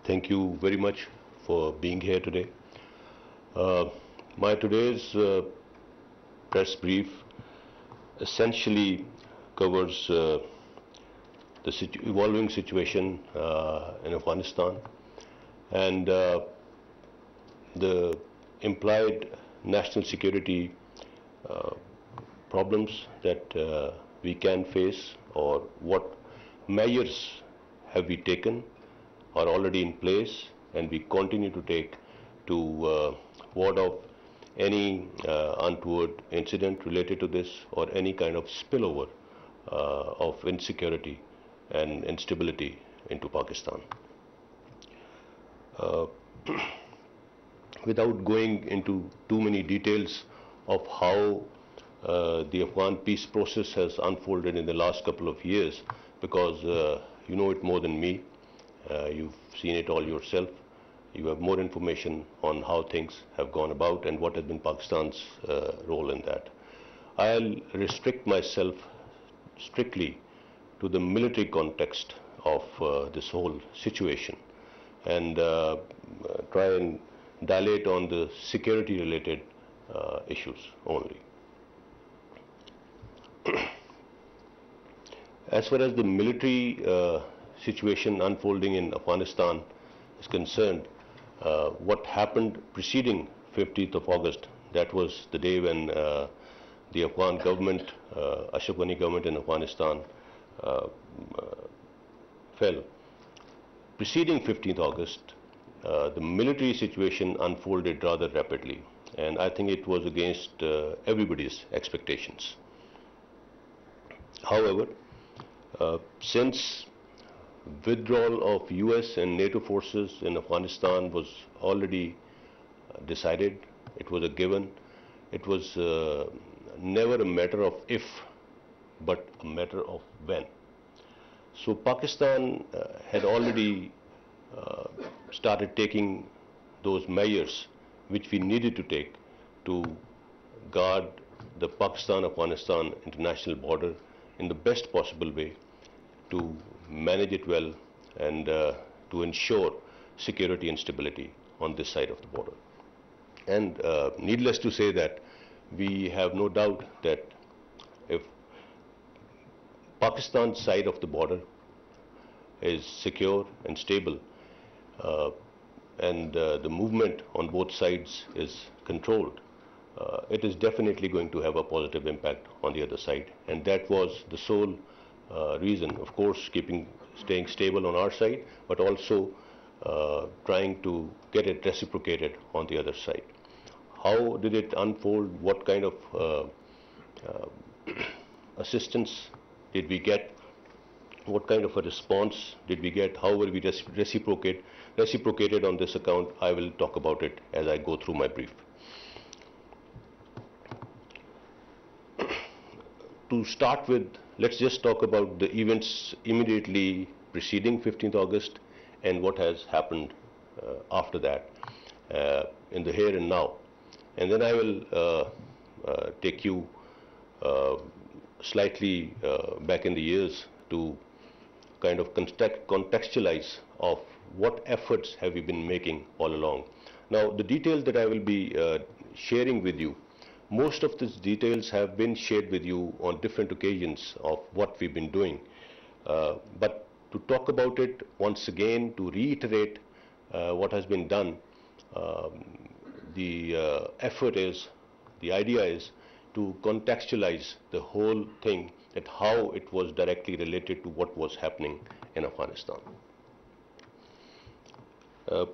Thank you very much for being here today. My today's press brief essentially covers the evolving situation in Afghanistan and the implied national security problems that we can face, or what measures have we taken, are already in place, and we continue to take to ward off any untoward incident related to this, or any kind of spillover of insecurity and instability into Pakistan. Without going into too many details of how the Afghan peace process has unfolded in the last couple of years, because you know it more than me, you've seen it all yourself, you have more information on how things have gone about and what has been Pakistan's role in that. I'll restrict myself strictly to the military context of this whole situation, and try and dilate on the security related issues only. As far as the military situation unfolding in Afghanistan is concerned, what happened preceding 15th of August, that was the day when the Afghan government, Ashraf Ghani government in Afghanistan fell. Preceding 15th August, the military situation unfolded rather rapidly, and I think it was against everybody's expectations. However, since withdrawal of US and NATO forces in Afghanistan was already decided, it was a given, it was never a matter of if, but a matter of when. So Pakistan had already started taking those measures which we needed to take to guard the Pakistan-Afghanistan international border in the best possible way, to manage it well, and to ensure security and stability on this side of the border. And needless to say that we have no doubt that if Pakistan's side of the border is secure and stable, and the movement on both sides is controlled, it is definitely going to have a positive impact on the other side. And that was the sole reason, of course, staying stable on our side, but also trying to get it reciprocated on the other side. How did it unfold? What kind of assistance did we get? What kind of a response did we get? How were we reciprocated on this account? I will talk about it as I go through my brief. To start with, let's just talk about the events immediately preceding 15th August and what has happened after that in the here and now. And then I will take you slightly back in the years to kind of contextualize of what efforts have we been making all along. Now, the details that I will be sharing with you, most of these details have been shared with you on different occasions of what we've been doing. But to talk about it once again, to reiterate what has been done, the idea is to contextualize the whole thing, that how it was directly related to what was happening in Afghanistan.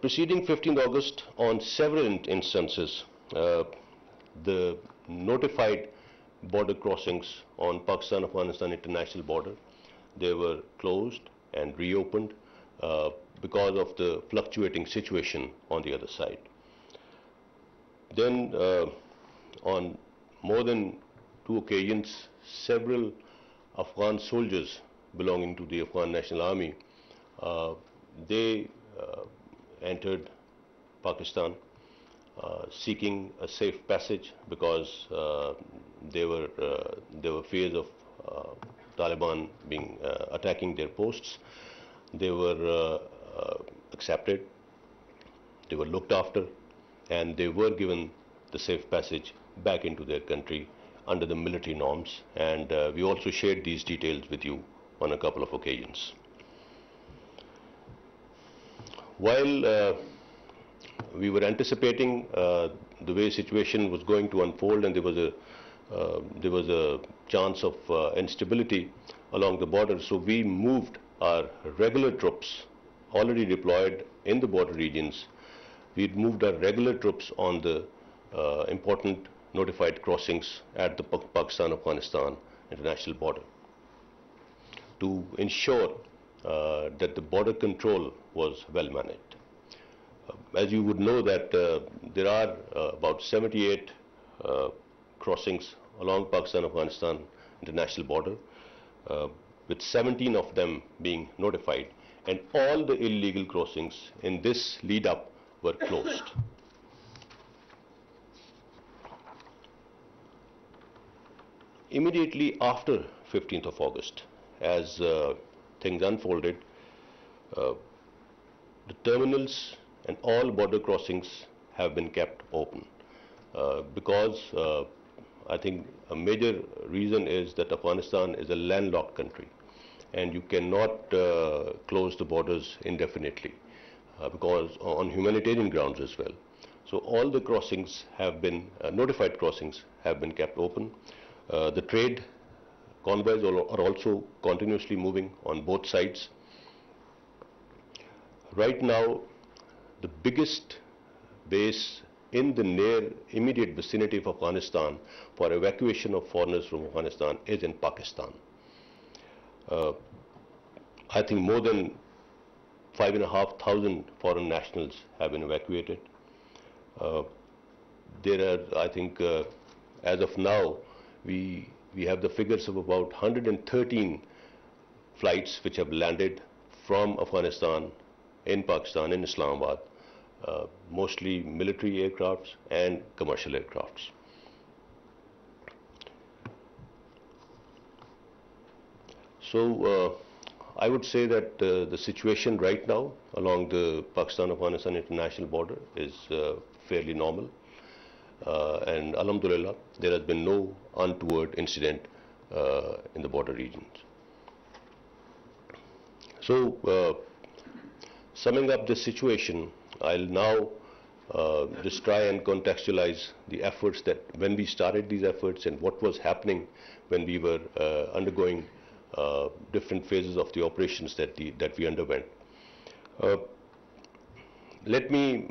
Preceding 15th August, on several instances, the notified border crossings on Pakistan-Afghanistan international border, they were closed and reopened because of the fluctuating situation on the other side. Then on more than 2 occasions, several Afghan soldiers belonging to the Afghan National Army, they entered Pakistan seeking a safe passage, because there were fears of Taliban attacking their posts. They were accepted, they were looked after, and they were given the safe passage back into their country under the military norms. And we also shared these details with you on a couple of occasions. While we were anticipating the way situation was going to unfold, and there was a chance of instability along the border, so we moved our regular troops already deployed in the border regions. We moved our regular troops on the important notified crossings at the Pakistan-Afghanistan international border to ensure that the border control was well managed. As you would know that there are about 78 crossings along Pakistan-Afghanistan international border, with 17 of them being notified, and all the illegal crossings in this lead up were closed. Immediately after 15th of August, as things unfolded, the terminals and all border crossings have been kept open because I think a major reason is that Afghanistan is a landlocked country, and you cannot close the borders indefinitely because on humanitarian grounds as well. So all the crossings have been, notified crossings have been kept open. The trade convoys are also continuously moving on both sides. Right now, the biggest base in the near immediate vicinity of Afghanistan for evacuation of foreigners from Afghanistan is in Pakistan. I think more than 5,500 foreign nationals have been evacuated. There are, I think, as of now, we have the figures of about 113 flights which have landed from Afghanistan in Pakistan, in Islamabad, mostly military aircrafts and commercial aircrafts. So I would say that the situation right now along the Pakistan-Afghanistan international border is fairly normal. And alhamdulillah, there has been no untoward incident in the border regions. So, summing up the situation, I'll now just try and contextualize the efforts that when we started these efforts and what was happening when we were undergoing different phases of the operations that we underwent. Let me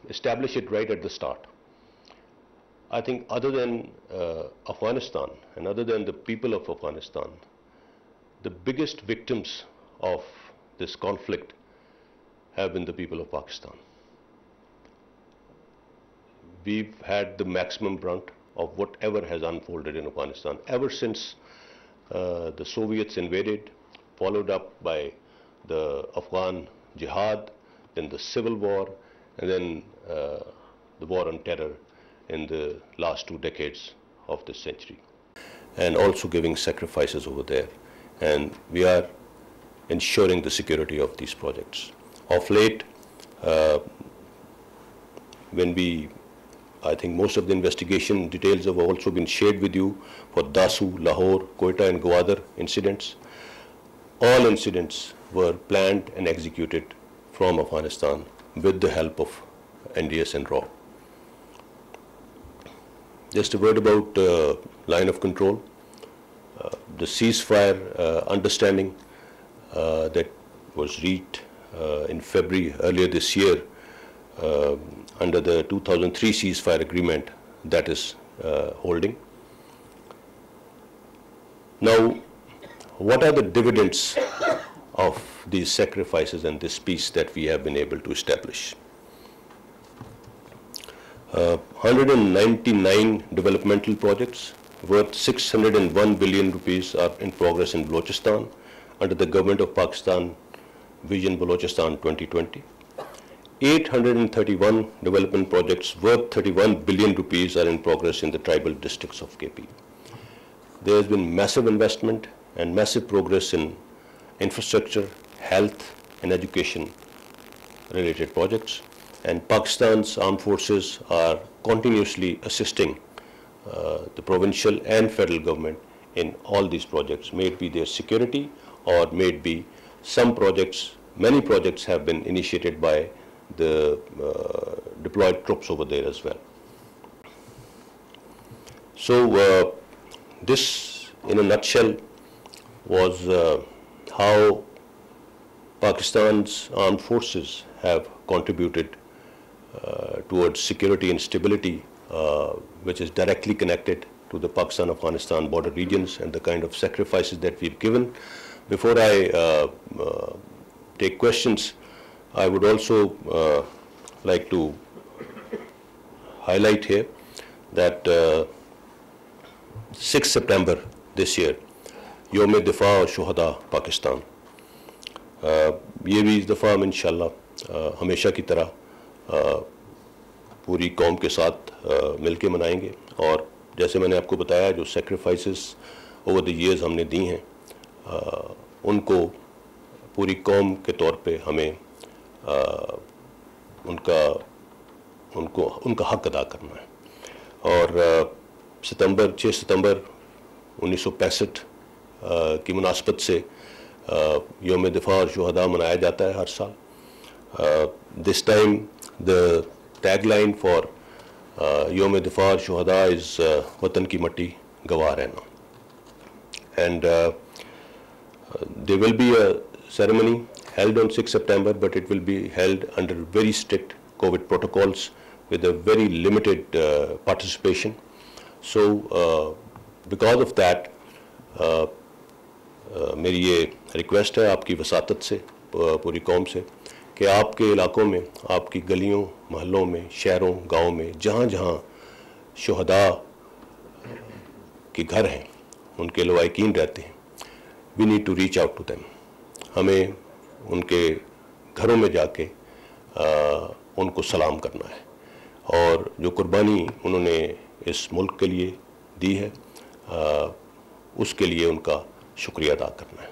establish it right at the start. I think other than Afghanistan and other than the people of Afghanistan, the biggest victims of this conflict have been the people of Pakistan. We've had the maximum brunt of whatever has unfolded in Afghanistan ever since the Soviets invaded, followed up by the Afghan Jihad, then the civil war, and then the war on terror in the last 2 decades of this century, and also giving sacrifices over there. And we are ensuring the security of these projects. Of late, I think most of the investigation details have also been shared with you for Dasu, Lahore, Quetta and Gwadar incidents. All incidents were planned and executed from Afghanistan with the help of NDS and RAW. Just a word about line of control. The ceasefire understanding that was reached in February earlier this year under the 2003 ceasefire agreement, that is holding. Now, what are the dividends of these sacrifices and this peace that we have been able to establish? 199 developmental projects worth 601 billion rupees are in progress in Balochistan under the Government of Pakistan Vision Balochistan 2020. 831 development projects worth 31 billion rupees are in progress in the tribal districts of KP. There has been massive investment and massive progress in infrastructure, health and education related projects, and Pakistan's armed forces are continuously assisting the provincial and federal government in all these projects, may it be their security or may it be some projects. Many projects have been initiated by the deployed troops over there as well. So this, in a nutshell, was how Pakistan's armed forces have contributed towards security and stability, which is directly connected to the Pakistan-Afghanistan border regions, and the kind of sacrifices that we've given. Before I take questions, I would also like to highlight here that 6 September this year, یوم دفاع اور شہداء پاکستان، یہ بھی اس دفعہ ہم انشاءاللہ ہمیشہ کی طرح پوری قوم کے ساتھ مل کے منائیں گے. اور جیسے میں نے آپ کو بتایا، جو سیکریفائسز اوور دی ایئرز ہم نے دی ہیں، ان کو پوری قوم کے طور پہ ہمیں ان کا حق ادا کرنا ہے. اور 6 ستمبر 1965 کی مناسبت سے یوم دفاع اور شہداء منایا جاتا ہے ہر سال. This time the tag line for یوم دفاع اور شہداء از وطن کی مٹی گواہ رہنا. And there will be a ceremony held on 6 September, but it will be held under very strict COVID protocols with a very limited participation. So because of that, میری یہ ریکویسٹ ہے آپ کی وساطت سے، پوری قوم سے، کہ آپ کے علاقوں میں، آپ کی گلیوں محلوں میں، شہروں گاؤں میں، جہاں جہاں شہداء کے گھر ہیں، ان کے لواحقین رہتے ہیں، we need to reach out to them. ہمیں ان کے گھروں میں جا کے ان کو سلام کرنا ہے، اور جو قربانی انہوں نے اس ملک کے لیے دی ہے، اس کے لیے ان کا شکریہ ادا کرنا ہے.